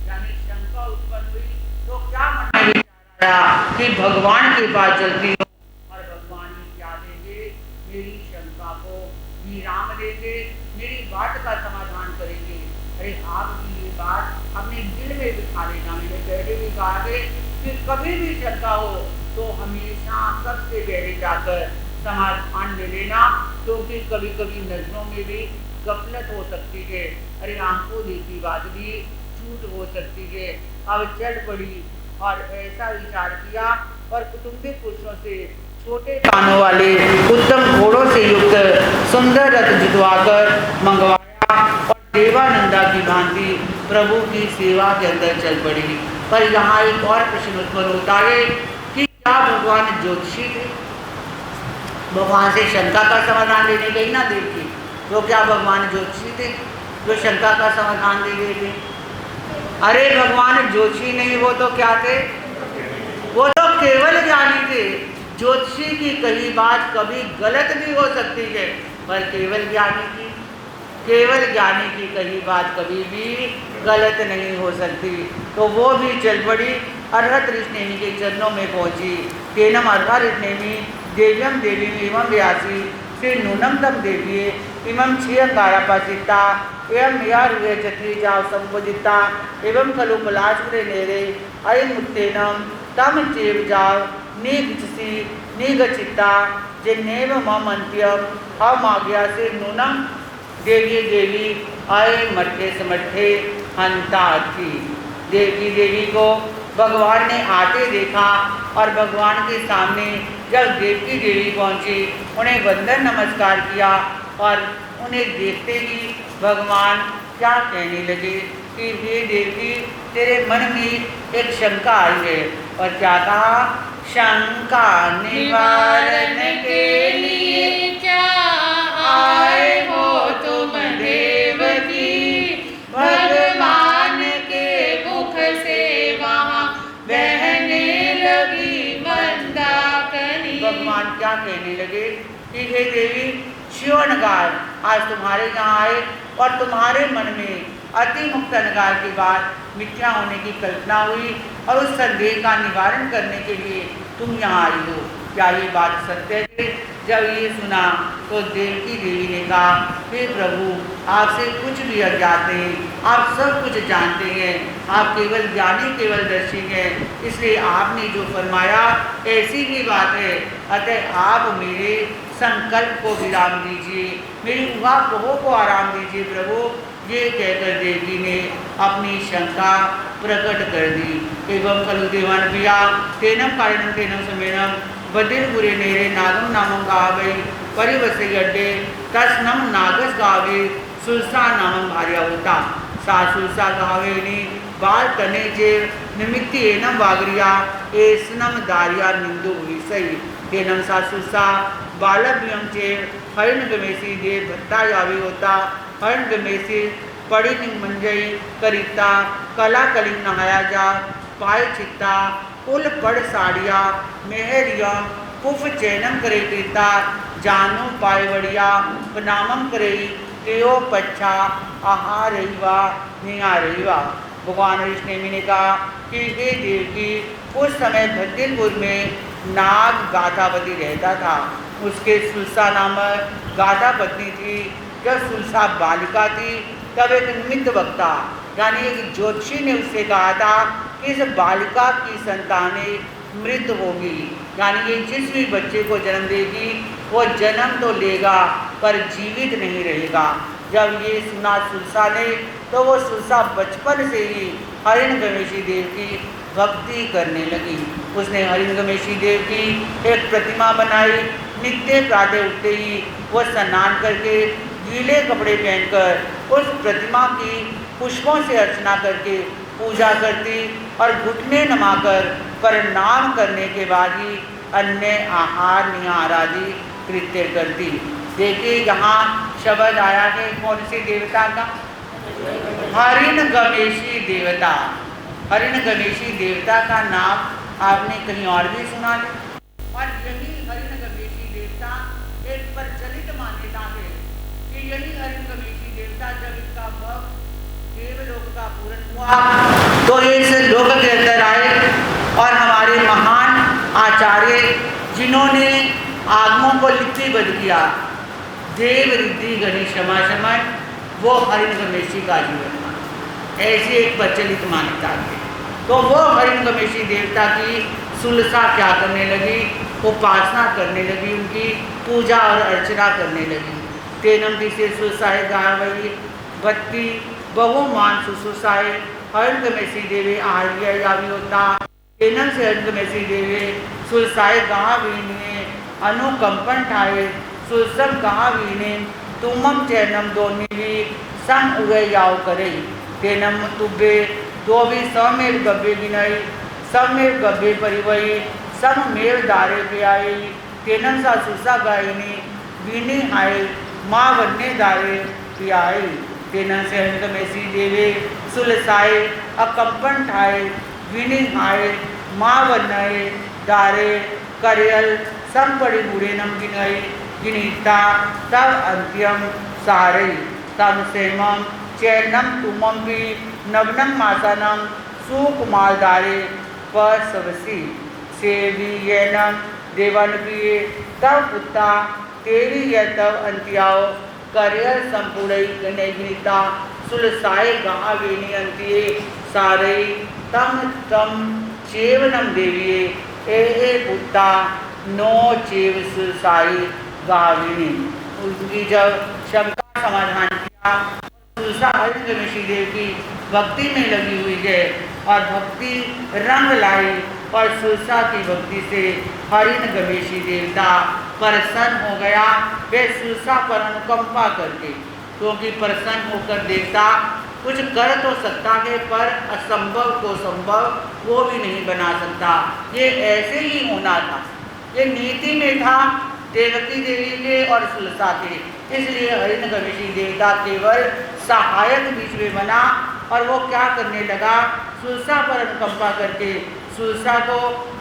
Speaker 1: यानी शंका उत्पन्न हुई तो क्या मन में विचार आया कि भगवान के पास चलती हूँ और भगवान ही क्या देंगे, मेरी शंका को विराम देंगे, मेरी बात का समाधान करेंगे। अरे आपकी ये बात अपने दिल में बिठा लेना। मैंने पहले भी कहा है कि कभी भी शंका हो तो हमेशा सबसे पहले जाकर समाधान ले लेना, क्योंकि कभी कभी नजरों में भी गफलत हो सकती है। अरे आंखों देखी बात भी झूठ हो सकती है। अब चल पड़ी और ऐसा विचार किया और कुटुंबिक पुरुषों से छोटे कानों वाले उत्तम घोड़ों से युक्त सुंदर रथ जुटवाकर मंगवाया और देवानंदा की भांति प्रभु की सेवा के अंदर चल पड़ी। पर यहाँ एक और प्रश्न उत्पन्न होता है कि क्या भगवान ज्योतिषी थे? भगवान से शंका का समाधान लेने गई ना देव की, तो क्या भगवान ज्योतिषी थे जो शंका का समाधान दे गए थे? अरे भगवान ज्योतिषी नहीं, वो तो क्या थे? वो तो केवल ज्ञानी थे। ज्योतिषी की कही बात कभी गलत भी हो सकती है, पर केवल ज्ञानी की कही बात कभी भी गलत नहीं हो सकती। तो वो भी चल पड़ी, अर्हत ऋषनेमी के चरणों में पहुंची। तेनम अर्हत ऋषनेमी देव्यम देवी एवं व्यासी श्री नूनम तम देवीये इमं क्षीय कारापासिता एवं यार हुए चक्री जाव संपूजिता एवं खलु पलाश्रे नेरे अयम उत्तेनम तम चेव जाव निगचसी निगचिता जिन्नेव मम अंत्यम हम आज्ञा से नूनम देवी आए मट्ठे समट्ठे हंता थी। देवी को भगवान ने आते देखा और भगवान के सामने जब देवी पहुंची, उन्हें वंदन नमस्कार किया और उन्हें देखते ही भगवान क्या कहने लगे कि हे देवी, तेरे मन में एक शंका आई है। और क्या कहा? शंका निवारण के लिए क्या आए हो तुम देवकी, भगवान के मुख से वहाँ बहने लगी मंदाकिनी। भगवान क्या कहने लगे कि हे देवी, शिवनगार आज तुम्हारे यहाँ आए और तुम्हारे मन में अति मुक्त अनगार की बात मिथ्या होने की कल्पना हुई और उस संदेह का निवारण करने के लिए तुम यहाँ आई हो। क्या ये बात सत्य है? जब ये सुना तो देवी ने कहा, हे प्रभु, आपसे कुछ भी अज्ञात नहीं, आप सब कुछ जानते हैं, आप केवल ज्ञानी केवल दर्शी हैं, इसलिए आपने जो फरमाया ऐसी ही बात है। अतः आप मेरे संकल्प को विराम दीजिए, मेरी ऊहापोह को आराम दीजिए प्रभु। ये कहकर देवी ने अपनी शंका प्रकट कर दी। एवं खलु देवानुप्रिया तेनम कारणम तेनम समेनम बदिर बुरे नेरे नागम नामम गावे परिवसे अड्डे तस्नम नागस गावे सुलसा नामम भार्या होता। सा सुलसा गावे ने बाल तने जे निमित्ति एनम वागरिया एसनम दारिया निंदु हुई सही। तेनम सा सुलसा बालव्यम चे हरिण गमेसी दे भत्ता यावी होता। हरिण गमेसी पड़ी मंजई करिता कला कलिंग नहाया जा पाए चित्ता उल पड़ साड़िया मेहरिया कुफ चैनम करे पीता जानू पाए वड़िया प्रणामम करे तेओ पच्छा आहा रहीवा निहा रहीवा। भगवान ऋषनेमी ने कहा कि हे देवकी, उस समय भद्दिलपुर में नाग गाथापति रहता था। उसके सुलसा नामक गाथा पत्नी थी। जब सुलसा बालिका थी तब एक निमित्त वक्ता यानी एक ज्योतिषी ने उससे कहा था कि इस बालिका की संतानें मृत होगी, यानी ये जिस भी बच्चे को जन्म देगी वो जन्म तो लेगा पर जीवित नहीं रहेगा। जब ये सुना सुरसा ने तो वो सुरसा बचपन से ही हिरण्यगमेशी देव की भक्ति करने लगी। उसने हिरण्यगमेशी देव की एक प्रतिमा बनाई। नित्य प्रातः उठते ही वह स्नान करके गीले कपड़े पहनकर उस प्रतिमा की पुष्पों से अर्चना करके पूजा करती और घुटने नमाकर प्रणाम करने के बाद ही अन्य आहार निहार आदि कृत्य करती। देखिए यहाँ शब्द आया है कौन सी देवता का? हिरण्यगमेशी देवता। हिरण्यगमेशी देवता का नाम आपने कहीं और भी सुना है। और यही हिरण्यगमेशी देवता एक प्रचलित मान्यता है कि यही हिरण्यगमेशी देवता जब इसका भव देवलोक का पूर्ण हुआ तो इस लोक के अंदर आए और हमारे महान आचार्य जिन्होंने आगमों को लिपिबद्ध किया, देव रिद्धि गणेश क्षमा शमन, वो हिरण्यगमेशी का जीवन था। ऐसी एक प्रचलित मान्यता थी। तो वो हिरण्यगमेशी देवता की सुलसा क्या करने लगी? उपासना करने लगी, उनकी पूजा और अर्चना करने लगी। तेनम दिशे सुलसाए गावई भक्ति बहुमान सुसुसाए हिरण्यगमेशी देवे आर्य यावी होता। तेनम से हिरण्यगमेशी देवे सुलसाए गावीने अनुकंपन ठाए सुलसम गावीने तुमम चैनम दोनिवी संग उगे याव करे। तेनम तुब्बे दो भी समेव गब्बे गिनई समेव गब्बे परिवई सममेव दारे पे आई। तेनम सा सुसा गायनी वीणी आए माँ बनने दारे पियाई। तेनम से हिरण्यगमेशी देवे सुलसाए अकंपन ठाए वीणी आए माँ बनने दारे करियल सम पड़ी बूढ़े नम गिनई गिनीता तब अंत्यम सारे तम सेमम चैनम तुमम भी नवनम मासानम सुकुमार दारे पसवसी सेवीयनम देवन पिए तब पुत्ता तेरी यह तब अंत्याओ करियर संपूर्ण गणिता सुलसाए गावेनी अंत्ये सारे तम तम चेवनम देविये ए पुत्ता नो चेव सुलसाई गाविनी। उसकी जब शंका समाधान किया, सुलसा हिरण्यगमेशी देव की भक्ति में लगी हुई है और भक्ति रंग लाई और सुलसा की भक्ति से हिरण्यगमेशी देवता प्रसन्न हो गया। वे सुलसा पर अनुकंपा करके, क्योंकि प्रसन्न होकर देवता कुछ कर तो सकता है पर असंभव को संभव वो भी नहीं बना सकता। ये ऐसे ही होना था, ये नीति में था देवकी देवी के और सुलसा के। इसलिए हिरण्यगमेशी देवता केवल सहायक बीच में बना और वो क्या करने लगा? सुलसा पर अनुकंपा करके सुलसा को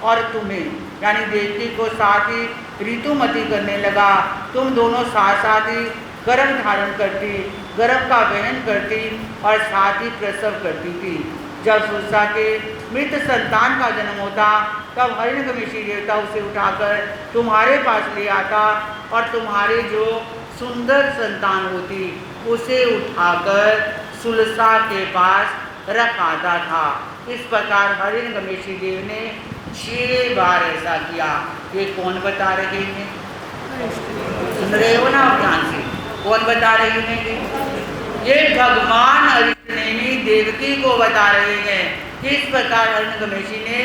Speaker 1: और तुम्हें यानी देवकी को साथ ही ऋतुमती करने लगा। तुम दोनों साथ साथ ही गर्भ धारण करती, गर्भ का वहन करती और साथ ही प्रसव करती थी। जब सुलसा के मृत संतान का जन्म होता तब हिरण्यगमेशी देवता उसे उठाकर तुम्हारे पास ले आता और तुम्हारे जो सुंदर संतान होती उसे उठाकर सुलसा के पास रख आता था। इस प्रकार हिरण्यगमेशी देव ने 6 बार ऐसा किया। ये कौन बता रहे हैं? सुन रहे हो ना ध्यान से? कौन बता रहे हैं? ये भगवान हिरण्यनेमि देवकी को बता रहे हैं। इस प्रकार हिरण्यगमेशी ने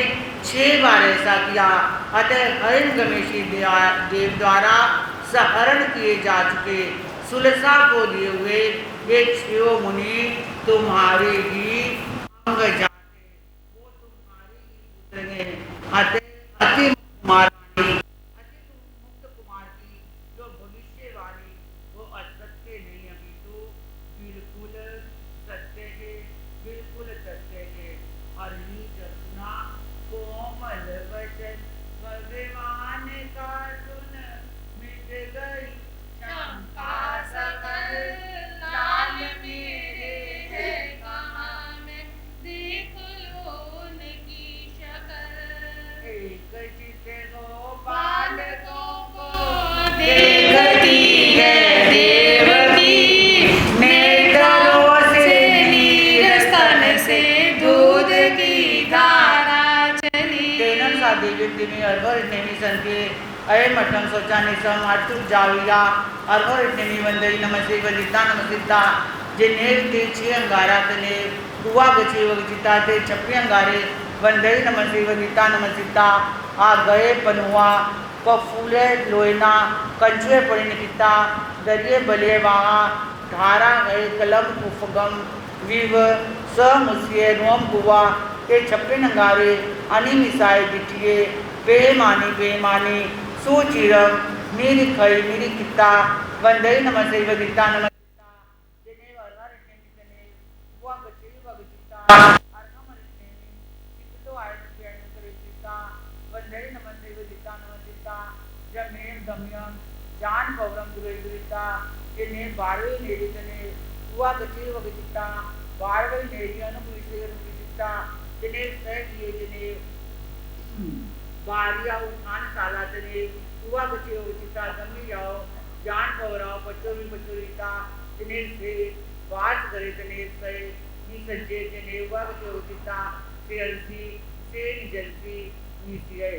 Speaker 1: 6 बार ऐसा किया। अतः हिरण्यगमेशी देव द्वारा सहरण किए जा चुके सुलसा को दिए हुए ये 6 मुनि तुम्हारे ही अंग जाते, वो तुम्हारे ही पुत्र हैं। अतः अति महारानी, अति मुक्त कुमार की जो भविष्यवाणी वो असत्य नहीं अपितु बिल्कुल सत्य है, बिल्कुल सत्य है। और ये जब सुना कोमल वचन भगवान का सुन मिट गई शंका सकल लाल मेरे है कहाँ मैं देख लो उनकी शक्ल। एक चित गोपाल को देखती है देवकी, नेत्रों से नीर स्तन से दूध की धारा चली। तेनम सा देवी में अर्भर नेमि संके अयम मठम शौचानिसम अटु जाविया अरहर नेमी वंदई नमसे वनिता नमसिता जिन्हें तेची अंगारा तने कुआ गचे वगचिता ते छप्पी अंगारे वंदई नमसे वनिता नमसिता आ गए पनुआ फूले लोयना कंचुए पड़ी निकिता दरिये बले वहाँ धारा गए कलम उफगम विव स मुसिए रोम कुआ के छप्पे नंगारे अनि मिसाए बिटिए बेमानी सुचिरम नीरी खई नीरी किता वंदई नमसे वनिता नमसिता जिने वरवर नेमी कुआ गचे वगचिता अरहम नेमी कितो आय पेण करिता वंदई नमसे वनिता नमसिता जमेर दमयम जान पवरम दुरेता जिने बारवे नेरितने कुआ गचे वगचिता बारवे नेरी अनुपुइसे रुपिता जिने सह किए जिने बारिया उठान साला तने कुआ गचे वगचिता दमी जाओ जान पवराओ पचोरीता जिने से वास करे तने से नी सज्जे जिने कुआ गचे वगचिता सेल्सी से जलसी नीसिए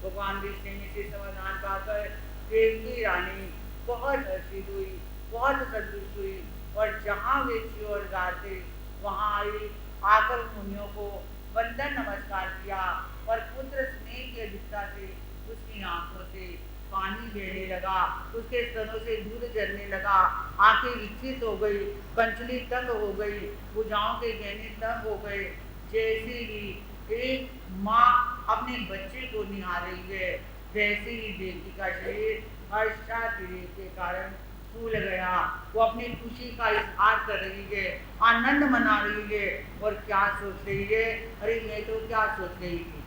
Speaker 1: भगवान विष्णु ने से समाधान पाकर देवकी रानी बहुत हर्षित हुई, बहुत संतुष्ट हुई और जहाँ वे चियोर गाते वहाँ आई आकर मुनियों को वंदन नमस्कार किया और पुत्र स्नेह की अधिकता से उसकी आंखों से पानी बहने लगा, उसके स्तनों से दूध झरने लगा, आंखें विकसित हो गई, कंचली तंग हो गई, भुजाओं के गहने तंग हो गए। जैसे ही एक माँ अपने बच्चे को निहार रही है वैसे ही देवी का शरीर हर्षातिरेक के कारण फूल गया। वो अपनी खुशी का इजहार कर रही है, आनंद मना रही है और क्या सोच रही है, अरे मैं तो क्या सोच रही थी,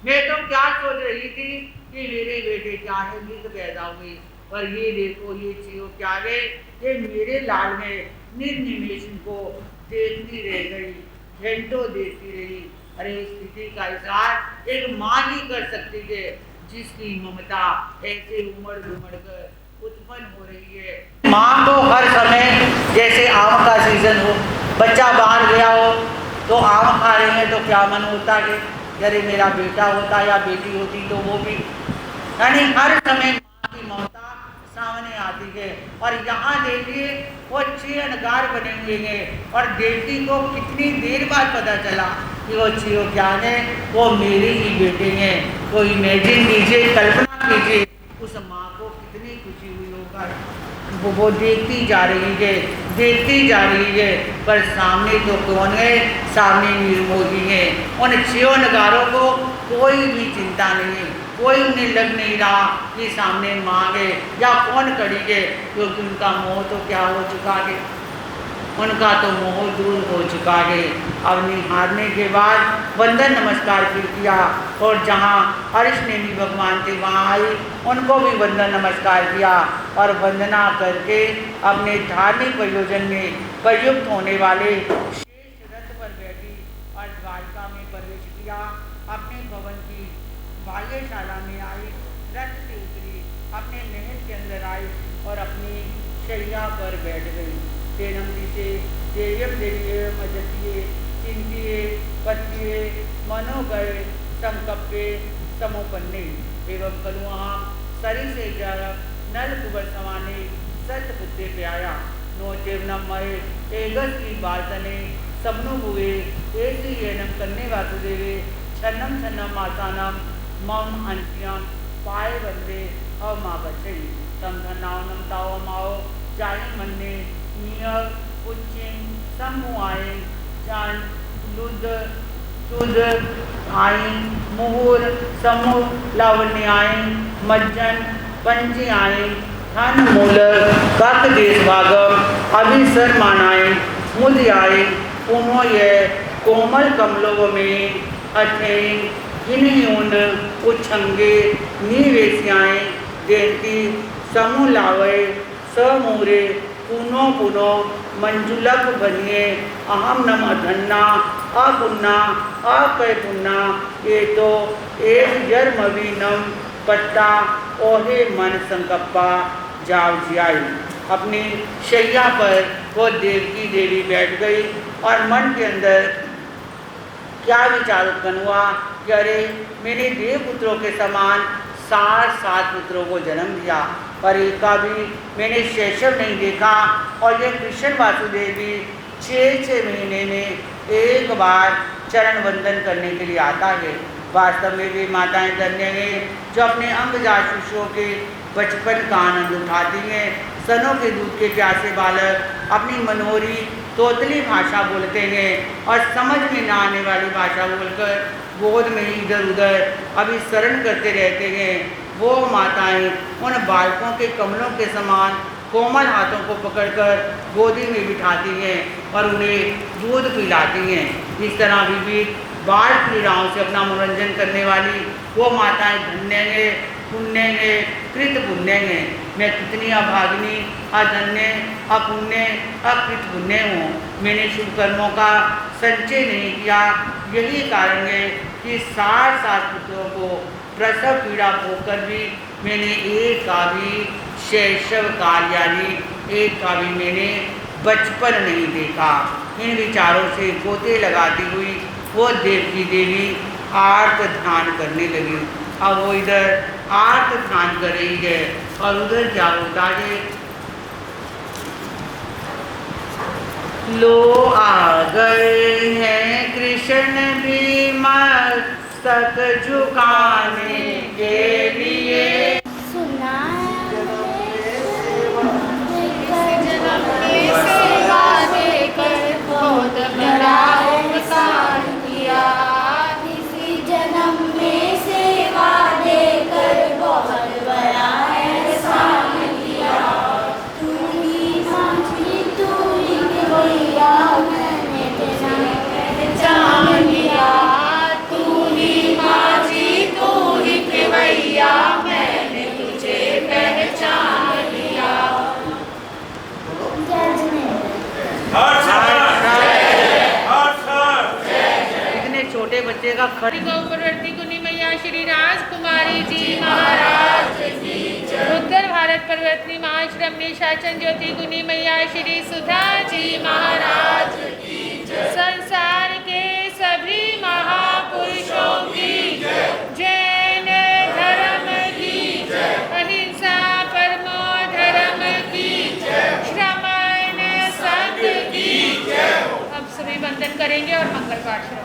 Speaker 1: मैं तो क्या सोच रही थी कि मेरे बेटे क्या है मृत पैदा हुए और ये देखो ये चीज़ क्या है, ये मेरे लाल में निर्निमेष को देखती रह गई, घंटों देखती रही। अरे स्थिति का इजहार एक माँ ही कर सकती है जिसकी ममता ऐसे उमड़ घुमड़ कर उत्पन्न हो रही है। माँ को हर समय जैसे आम का सीजन हो, बच्चा बाहर गया हो तो आम खा रहे हैं तो क्या मन होता है, अरे मेरा बेटा होता या बेटी होती तो वो भी, यानी हर समय माँ की ममता सामने आती है। और यहाँ देखिए वो 6 अनगार बने हुए हैं और देवती को कितनी देर बाद पता चला कि वो 6 क्या है, वो मेरे ही बेटे हैं। तो इमेजिन कीजिए, कल्पना कीजिए उस माँ को कितनी खुशी हुई होगा। वो देखती जा रही है, देखती जा रही है, पर सामने तो कौन है, सामने निर्मोही है। उन 6 नगारों को कोई भी चिंता नहीं, कोई उन्हें लग नहीं रहा कि सामने माँ है या कौन खड़ी है, क्योंकि उनका मोह तो क्या हो चुका है, उनका तो मोह दूर हो चुका है। अब निहारने के बाद वंदन नमस्कार फिर किया और जहाँ हर्ष नेमी भगवान थे वहाँ आई, उनको भी वंदन नमस्कार किया और वंदना करके अपने धार्मिक प्रयोजन में प्रयुक्त होने वाले शेष रथ पर बैठी और द्वारका में प्रवेश किया। अपने भवन की बाह्यशाला में आई, रथ से उतरी, अपने महल के अंदर आई और अपनी शैया पर बैठ गई। तेनम दिशे देयम देवीय मजतिये चिंतिये पतिये मनोगय संकप्पे समोपन्ने एवं कलुआम सरी से जारक नल कुबर समाने सत बुद्धे प्याया नो चेवनम मय एगस की बातने सबनु हुए ऐसी एनम करने वासुदेवे छन्नम छन्नम आसानम मम अंत्यम पाए वंदे अमागछै तम धनावनम ताओ माओ जाई मन्ने नियर उच्चिन समुआए जान लुद तुद आइन मुहूर समूह लावण्यायन मज्जन पंची आयन धन मूल कक देश भागम अभिसर मानायन मुद आयन पुनो ये कोमल कमलों में अठेन हिनयून उछंगे निवेशियाएँ देती समूह लावे समूरे पुनो पुनो मंजुलक बनिए अहम नम अधन्ना अपुन्ना अकय पुन्ना ये तो एक जर्मवीनम पट्टा ओहे मन संकप्पा जाव जियाई। अपनी शैया पर वो देवकी देवी बैठ गई और मन के अंदर क्या विचार उत्पन्न हुआ कि अरे मेरे देवपुत्रों के समान 7 पुत्रों को जन्म दिया, पर एक का भी मैंने शैशव नहीं देखा। और यह कृष्ण वासुदेव भी 6 महीने में एक बार चरण वंदन करने के लिए आता है। वास्तव में वे माताएं धन्य हैं जो अपने अंगजात शिशुओं के बचपन का आनंद उठाती हैं। सनों के दूध के प्यासे बालक अपनी मनोहरी तोतली भाषा बोलते हैं और समझ में ना आने वाली भाषा बोलकर गोद में इधर उधर अभिसरण करते रहते हैं। वो माताएं उन बालकों के कमलों के समान कोमल हाथों को पकड़कर गोदी में बिठाती हैं और उन्हें दूध पिलाती हैं। इस तरह विविध बाल क्रीड़ाओं से अपना मनोरंजन करने वाली वो माताएं धन्य हैं, पुण्य हैं, कृत पुण्य हैं। मैं कितनी अभागिनी, अधन्य, अपुण्य, अकृत पुण्य हूँ। मैंने शुभ कर्मों का संचय नहीं किया। यही कारण है कि 7 पुत्रों को प्रसव पीड़ा भोगकर भी मैंने एक का भी शैशव काल यानी एक का भी मैंने बचपन नहीं देखा। इन विचारों से गोते लगाती हुई वो देवकी देवी आर्त ध्यान करने लगी। अब वो इधर आर्त ध्यान कर रही है और उधर क्या होता है, लो आ गए हैं कृष्ण भी मस्तक झुकाने के लिए।
Speaker 2: सेवा देकर बहुत बड़ा एहसान किया। इसी जन्म में सेवा देकर बहुत बड़ा एहसान किया। तू ही माझी तू ही भैया मैंने तेरा पहचान लिया। तू ही माझी तू ही भैया मैंने तुझे पहचान लिया।
Speaker 1: इतने छोटे बच्चे का
Speaker 3: गौप्रवर्ती गुनी मैया श्री राजकुमारी जी महाराज की जय। उत्तर भारत परिवर्तनी महाश्रम निशाचन ज्योति गुनी मैया श्री सुधा जी महाराज की जय। संसार के सभी महापुरुषों की जय। जैन धर्म की जय। अहिंसा परमो धर्म की जय। श्रमण संघ की जय। अब सभी वंदन करेंगे और मंगल पाठ श्रवण।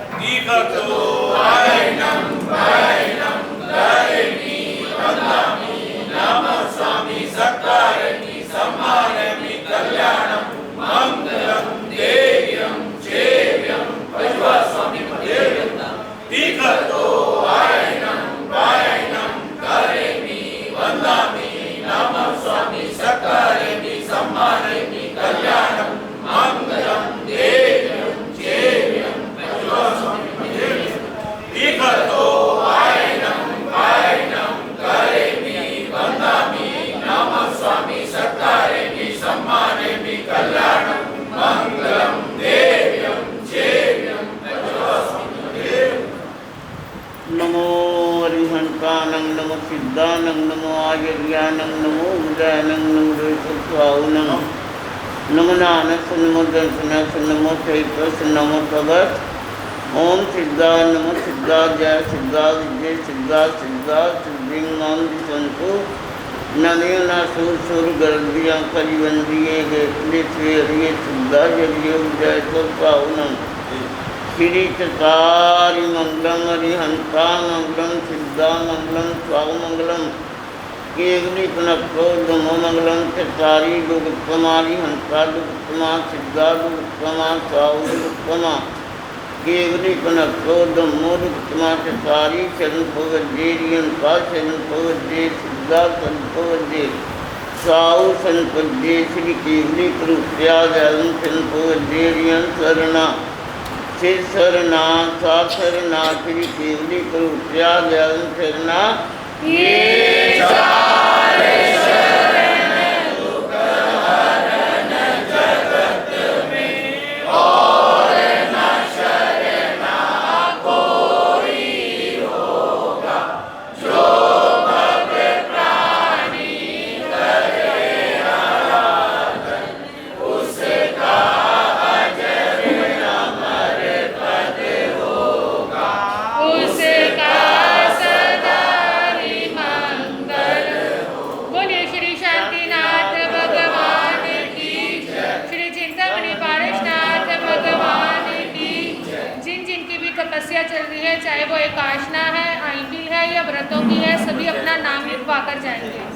Speaker 1: नमो अरिहंतानं नमो सिद्धानं नमो आयर्यानं नमो उदयनं नमो सत्वाउनं नमो नानस नमो दर्शनस नमो चैत्रस नमो भगत। ओम सिद्धा नमो सिद्धा जय सिद्धा विजय सिद्धा सिद्धा सिद्धिंगम दिशंतु नदीना सुर सुर गर्दियाँ कलिबंदिये गए हरिये सिद्धा जरिये जय सत्वाउनं श्री चकारी मंगलम हरिहंता मंगलम सिद्धा मंगलम स्वाव मंगलम केवली पुनक्को नमो मंगलम चकारी दुगुत्तमारी हंता दुगुत्तमा सिद्धा दुगुत्तमा स्वाव दुगुत्तमा केवली पुनक्को नमो दुगुत्तमा चकारी शरण भगवज्जेरियंता शरण भगवज्जे सिद्धा शरण भगवज्जे स्वाव शरण भगवज्जे श्री केवली कृत्या जयं शरण भगवज्जेरियं शरणा सिर सरना सा सरना श्री केवली करो त्याग शरणा ये चारे शरण दुख हरण जगत में और न शरणा कोई होगा जो भव प्राणी करे आराधन उसका
Speaker 3: उसका सदा ही मंगल तपस्या चल रही है, चाहे वो एकाशना है, आईपील है या व्रतों की है, सभी अपना नाम लिखवा कर जाएंगे।